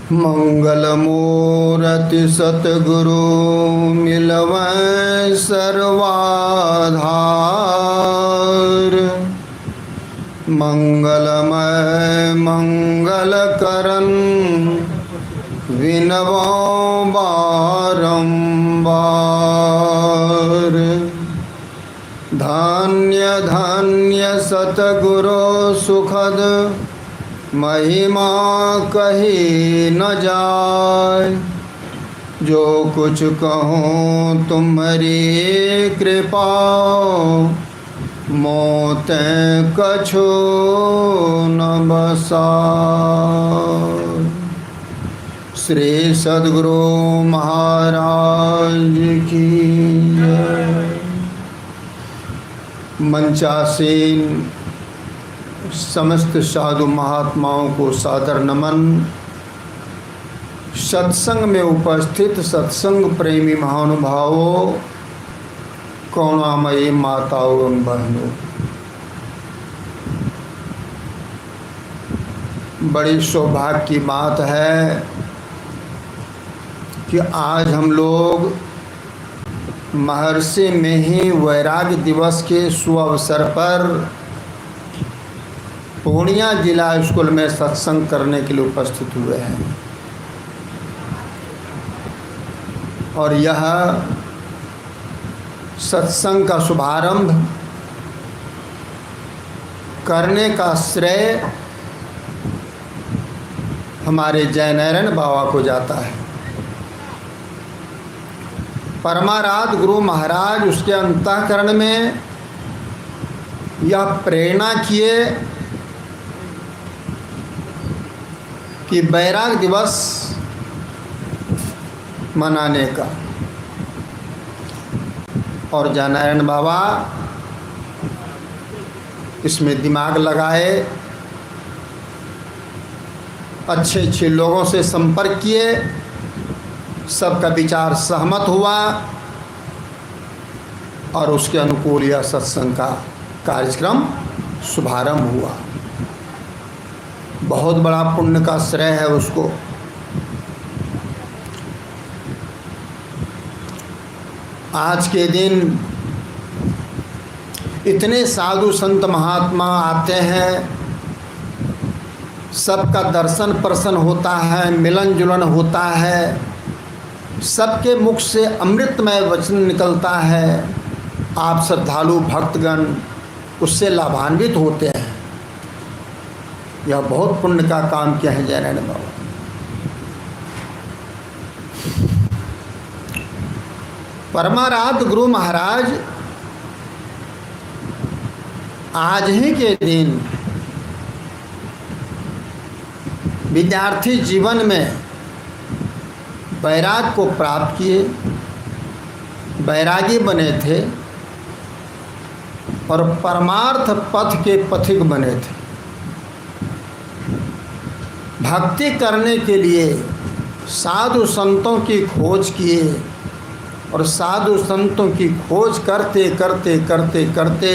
मंगल मूरति सतगुरु मिलवै सर्वाधार। मंगलमय मंगल करन विनवो बारंबार। धन्य धन्य सतगुरु सुखद महिमा कही न जाय। जो कुछ कहूँ तुम्हारी कृपा मोते कछु न बसाय। श्री सद्गुरु महाराज की जय। मंचासीन समस्त साधु महात्माओं को सादर नमन। सत्संग में उपस्थित सत्संग प्रेमी महानुभावों, करुणामयी माताओं एवं बहनों, बड़ी सौभाग्य की बात है कि आज हम लोग महर्षि में ही वैराग्य दिवस के शुभ अवसर पर पूर्णिया जिला स्कूल में सत्संग करने के लिए उपस्थित हुए हैं। और यह सत्संग का शुभारंभ करने का श्रेय हमारे जयनारायण बाबा को जाता है। परमाराध्य गुरु महाराज उसके अंतःकरण में यह प्रेरणा किए कि वैराग्य दिवस मनाने का। और जयनारायण बाबा इसमें दिमाग लगाए, अच्छे अच्छे लोगों से संपर्क किए, सबका विचार सहमत हुआ और उसके अनुकूल यह सत्संग का कार्यक्रम शुभारंभ हुआ। बहुत बड़ा पुण्य का श्रेय है उसको। आज के दिन इतने साधु संत महात्मा आते हैं, सबका दर्शन प्रसन्न होता है, मिलन जुलन होता है, सबके मुख से अमृतमय वचन निकलता है। आप श्रद्धालु भक्तगण उससे लाभान्वित होते हैं। यह बहुत पुण्य का काम किया है जयनारायण बाबा। परमाराध्य गुरु महाराज आज ही के दिन विद्यार्थी जीवन में वैराग्य को प्राप्त किए, वैरागी बने थे और परमार्थ पथ के पथिक बने थे। भक्ति करने के लिए साधु संतों की खोज किए और साधु संतों की खोज करते करते करते करते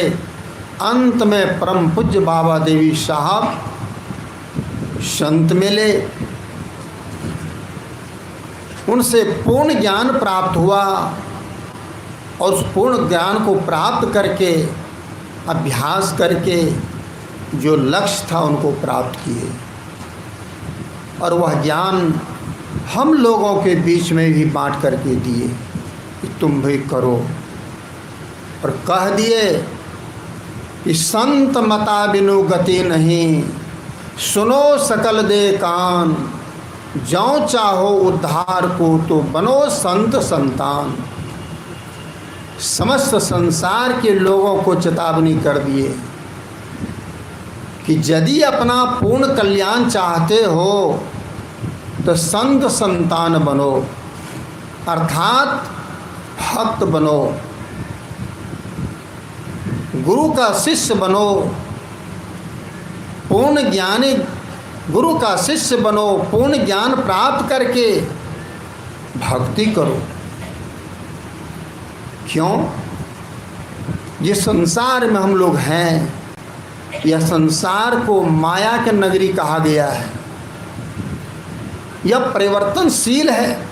अंत में परम पूज्य बाबा देवी साहब संत मिले। उनसे पूर्ण ज्ञान प्राप्त हुआ और उस पूर्ण ज्ञान को प्राप्त करके अभ्यास करके जो लक्ष्य था उनको प्राप्त किए। और वह ज्ञान हम लोगों के बीच में भी बांट करके दिए कि तुम भी करो। और कह दिए कि संत मता बिनु गति नहीं, सुनो सकल दे कान, जाओ चाहो उद्धार को तो बनो संत संतान। समस्त संसार के लोगों को चेतावनी कर दिए कि यदि अपना पूर्ण कल्याण चाहते हो तो संत संतान बनो, अर्थात भक्त बनो, गुरु का शिष्य बनो, पूर्ण ज्ञानी गुरु का शिष्य बनो, पूर्ण ज्ञान प्राप्त करके भक्ति करो। क्यों? जिस संसार में हम लोग हैं, यह संसार को माया के नगरी कहा गया है। यह परिवर्तनशील है,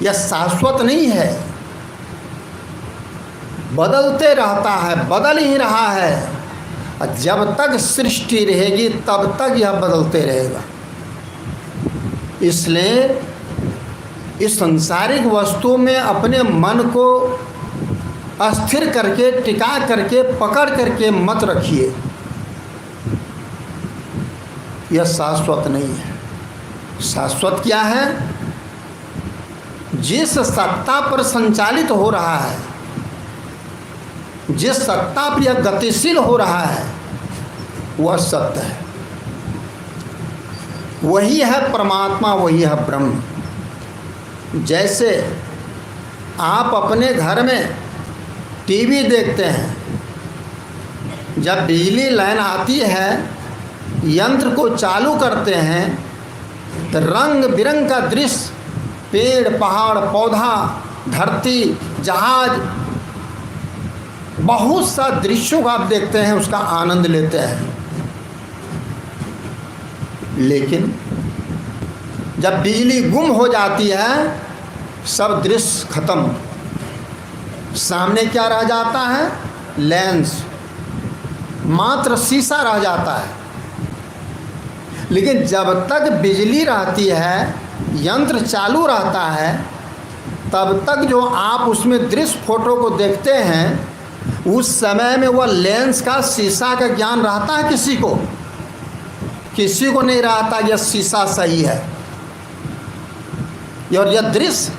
यह शाश्वत नहीं है, बदलते रहता है, बदल ही रहा है। और जब तक सृष्टि रहेगी तब तक यह बदलते रहेगा। इसलिए इस सांसारिक वस्तु में अपने मन को अस्थिर करके, टिका करके, पकड़ करके मत रखिए, यह शाश्वत नहीं है। शाश्वत क्या है? जिस सत्ता पर संचालित हो रहा है, जिस सत्ता पर यह गतिशील हो रहा है, वह सत्य है, वही है परमात्मा, वही है ब्रह्म। जैसे आप अपने घर में टीवी देखते हैं, जब बिजली लाइन आती है, यंत्र को चालू करते हैं तो रंग बिरंग का दृश्य, पेड़, पहाड़, पौधा, धरती, जहाज, बहुत सा दृश्यों को आप देखते हैं, उसका आनंद लेते हैं। लेकिन जब बिजली गुम हो जाती है, सब दृश्य खत्म। सामने क्या रह जाता है? लेंस, मात्र शीशा रह जाता है। लेकिन जब तक बिजली रहती है, यंत्र चालू रहता है, तब तक जो आप उसमें दृश्य फोटो को देखते हैं, उस समय में वह लेंस का, शीशा का ज्ञान रहता है किसी को? किसी को नहीं रहता यह शीशा सही है और यह दृश्य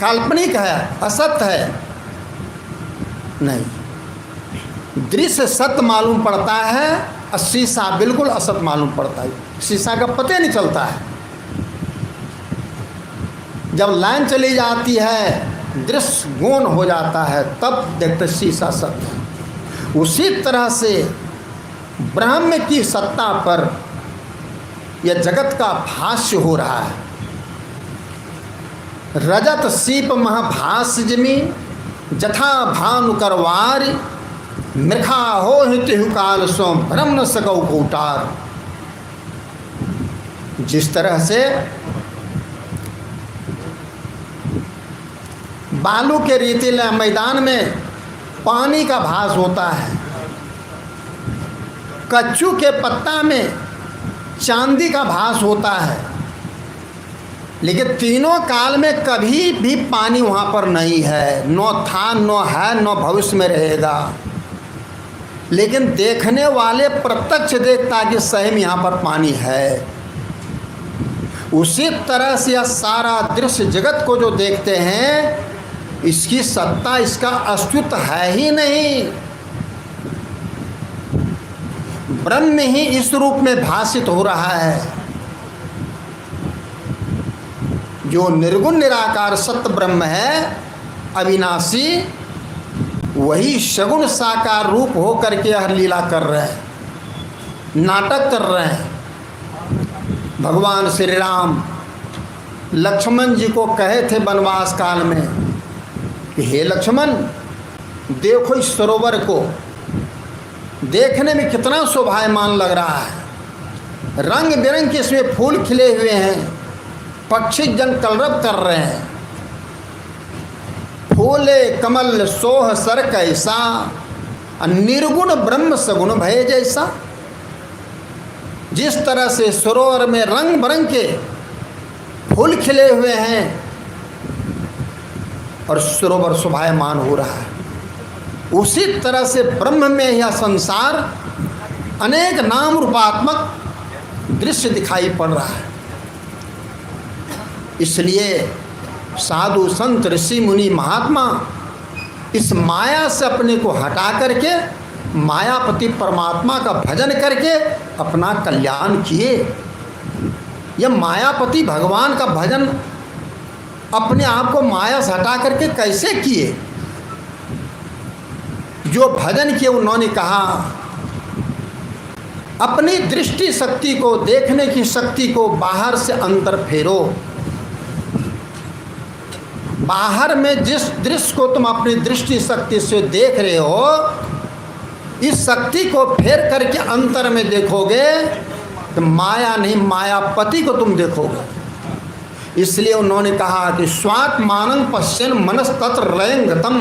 काल्पनिक है, असत्य है। नहीं, दृश्य सत्य मालूम पड़ता है और शीशा बिल्कुल असत मालूम पड़ता है। शीशा का पता नहीं चलता है। जब लाइन चली जाती है, दृश्य गौण हो जाता है, तब देखते शीशा सत्य है। उसी तरह से ब्रह्म की सत्ता पर यह जगत का भाष्य हो रहा है। रजत सीप महाभाष्य जिमी जथा भानु करवार मृखा हो हितु काल सो ब्रह्म न सकौ कोटार। जिस तरह से बालू के रेतीले मैदान में पानी का भास होता है, कच्चू के पत्ता में चांदी का भास होता है, लेकिन तीनों काल में कभी भी पानी वहाँ पर नहीं है, न था, न है, न भविष्य में रहेगा। लेकिन देखने वाले प्रत्यक्ष देखता कि सही में यहाँ पर पानी है। उसी तरह से यह सारा दृश्य जगत को जो देखते हैं, इसकी सत्ता, इसका अस्तित्व है ही नहीं। ब्रह्म ही इस रूप में भाषित हो रहा है। जो निर्गुण निराकार सत्य ब्रह्म है, अविनाशी, वही सगुण साकार रूप हो करके यह लीला कर रहे हैं, नाटक कर रहे हैं। भगवान श्री राम लक्ष्मण जी को कहे थे वनवास काल में कि हे लक्ष्मण, देखो इस सरोवर को, देखने में कितना शोभायमान लग रहा है, रंग बिरंग के इसमें फूल खिले हुए हैं, पक्षी जन कलरव कर रहे हैं। फूले कमल सोह सर कैसा, निर्गुण ब्रह्म सगुण भय जैसा। जिस तरह से सरोवर में रंग बिरंग के फूल खिले हुए हैं और सरोवर शोभायमान हो रहा है, उसी तरह से ब्रह्म में यह संसार अनेक नाम रूपात्मक दृश्य दिखाई पड़ रहा है। इसलिए साधु संत ऋषि मुनि महात्मा इस माया से अपने को हटा करके मायापति परमात्मा का भजन करके अपना कल्याण किए। यह मायापति भगवान का भजन अपने आप को माया से हटा करके कैसे किए? जो भजन किए उन्होंने कहा, अपनी दृष्टि शक्ति को, देखने की शक्ति को बाहर से अंदर फेरो। बाहर में जिस दृश्य को तुम अपनी दृष्टि शक्ति से देख रहे हो, इस शक्ति को फेर करके अंतर में देखोगे तो माया नहीं, मायापति को तुम देखोगे। इसलिए उन्होंने कहा कि स्वात्मानं पश्यन् मनस तत्र लयं गतम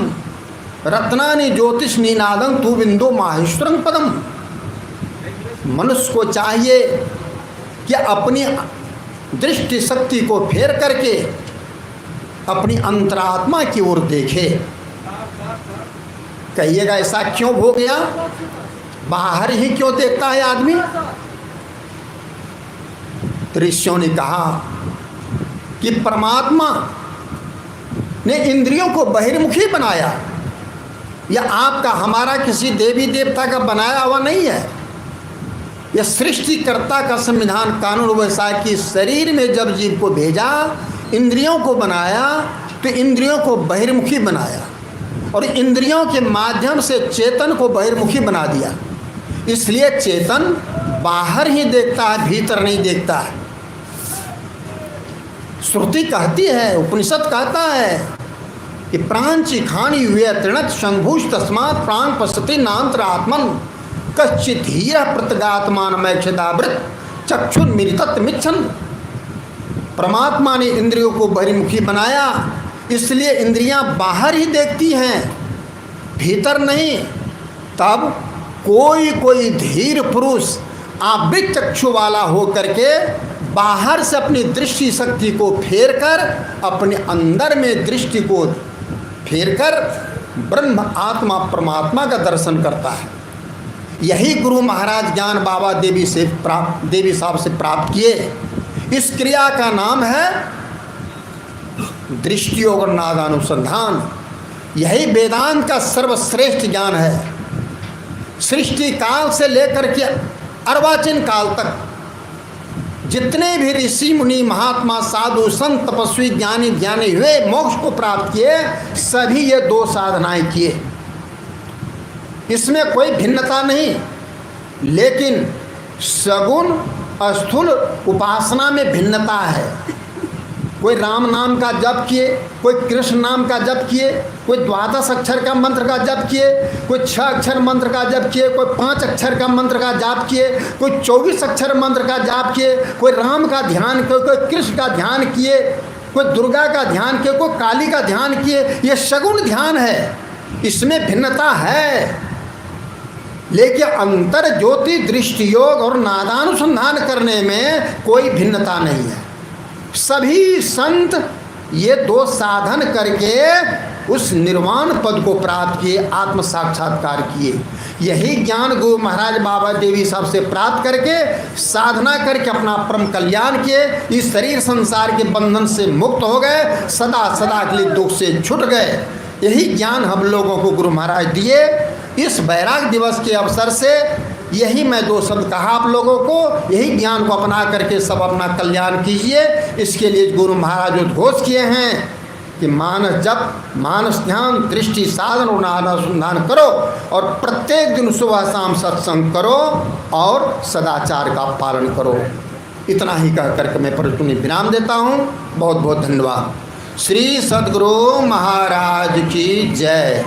रत्नानि ज्योतिष निनादं तु बिंदु माहेश्वरं पदम। मनुष्य को चाहिए कि अपनी दृष्टि शक्ति को फेर करके अपनी अंतरात्मा की ओर देखे। कहिएगा ऐसा क्यों हो गया? बाहर ही क्यों देखता है आदमी? ऋषियों ने कहा कि परमात्मा ने इंद्रियों को बहिर्मुखी बनाया। यह आपका हमारा किसी देवी देवता का बनाया हुआ नहीं है। यह सृष्टिकर्ता का संविधान कानून वैसा है कि शरीर में जब जीव को भेजा, इंद्रियों को बनाया, तो इंद्रियों को बहिर्मुखी बनाया और इंद्रियों के माध्यम से चेतन को बहिर्मुखी बना दिया। इसलिए चेतन बाहर ही देखता है, भीतर नहीं देखता है। श्रुति कहती है, उपनिषद कहता है कि प्राण चिखानी हुए तृणत शंभुष तस्मात् प्राण पश्यति नान्तरात्मन कश्चित् हीरा प्रत्यगात्मानमैक्षदावृत चक्षुर्मिलितत् मिच्छन्। परमात्मा ने इंद्रियों को बहिर्मुखी बनाया, इसलिए इंद्रियां बाहर ही देखती हैं, भीतर नहीं। तब कोई धीर पुरुष आवृत चक्षु वाला हो करके बाहर से अपनी दृष्टि शक्ति को फेर कर अपने अंदर में दृष्टि को फेर कर ब्रह्म आत्मा परमात्मा का दर्शन करता है। यही गुरु महाराज ज्ञान बाबा देवी साहब से प्राप्त किए। इस क्रिया का नाम है दृष्टि और नादानुसंधान। यही वेदांत का सर्वश्रेष्ठ ज्ञान है। सृष्टि काल से लेकर के अर्वाचीन काल तक जितने भी ऋषि मुनि महात्मा साधु संत तपस्वी ज्ञानी ज्ञानी हुए, मोक्ष को प्राप्त किए, सभी ये दो साधनाएं किए। इसमें कोई भिन्नता नहीं, लेकिन सगुण स्थूल उपासना में भिन्नता है। कोई राम नाम का जप किए, कोई कृष्ण नाम का जप किए, कोई द्वादश अक्षर का मंत्र का जप किए, कोई 6 अक्षर मंत्र का जप किए, कोई 5 अक्षर का मंत्र का जाप किए, कोई 24 अक्षर मंत्र का जाप किए, कोई राम का ध्यान किए, कोई कृष्ण का ध्यान किए, कोई दुर्गा का ध्यान किए, कोई काली का ध्यान किए। ये सगुण ध्यान है, इसमें भिन्नता है। लेकिन अंतर ज्योति दृष्टि योग और नादानुसंधान करने में कोई भिन्नता नहीं है। सभी संत ये दो साधन करके उस निर्वाण पद को प्राप्त किए, आत्म साक्षात्कार किए। यही ज्ञान गुरु महाराज बाबा देवी साहब से प्राप्त करके साधना करके अपना परम कल्याण किए। इस शरीर संसार के बंधन से मुक्त हो गए, सदा सदा के लिए दुख से छूट गए। यही ज्ञान हम लोगों को गुरु महाराज दिए। इस वैराग दिवस के अवसर से यही मैं 2 शब्द कहा आप लोगों को। यही ज्ञान को अपना करके सब अपना कल्याण कीजिए। इसके लिए गुरु महाराज उद्घोष किए हैं कि मानस जप, मानस ध्यान, दृष्टि साधन और नादानुसंधान करो और प्रत्येक दिन सुबह शाम सत्संग करो और सदाचार का पालन करो। इतना ही कह करके मैं प्रस्तुति विराम देता हूँ। बहुत बहुत धन्यवाद। श्री सद्गुरु महाराज की जय।